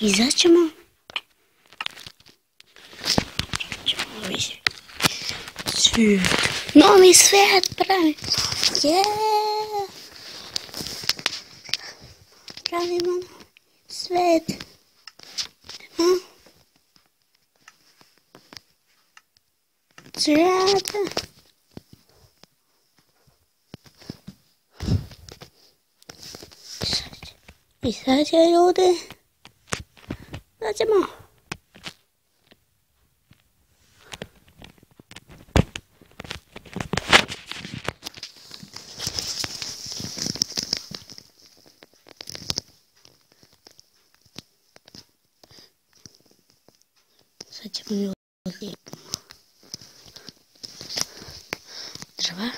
Izaćemo. Novi svijet pravi. Pravimo svijet. Svijet. I sad će ljudi. Izaćemo. Sad ćemo ljudi. Drva.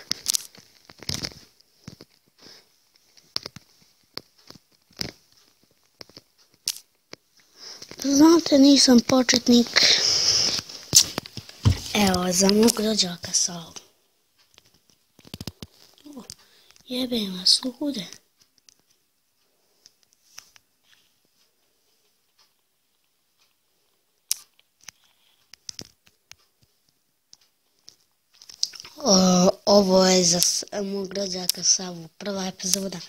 Znate, nisam početnik. Evo, za mog rođaka Savu. Jebem vas lude. Ovo je za mog rođaka Savu. Prva epizoda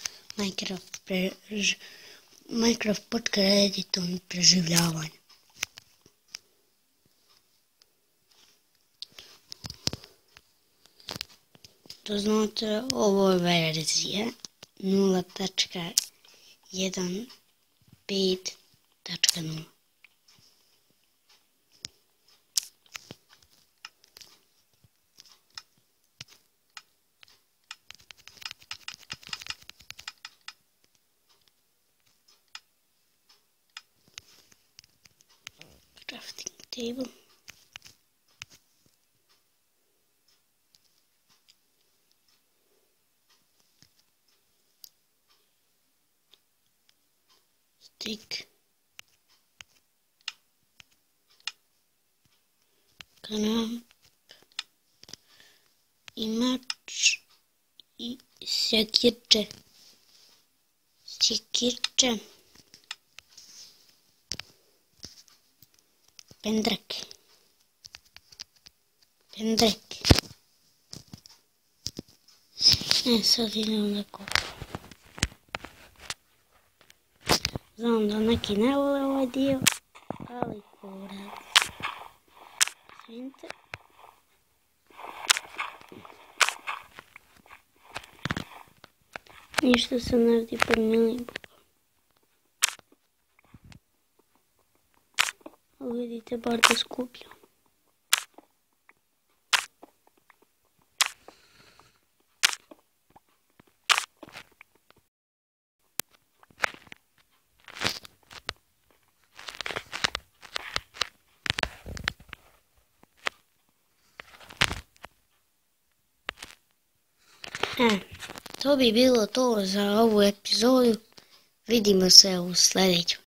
Minecraft podcast editom i preživljavanje. To znate, ovo je verzija 0.15.0. Crafting table. Stick. Kanap. I mač. I sjekirče. Pendrek. Sad idem da kopam. Znam da neki ne vole ovaj dio, ali kurac. Svinite. Ništa se ne radi pod milim. Ali vidite, bar da skupljam. To bi bilo to za ovu epizodu. Vidimo se u sljedećoj.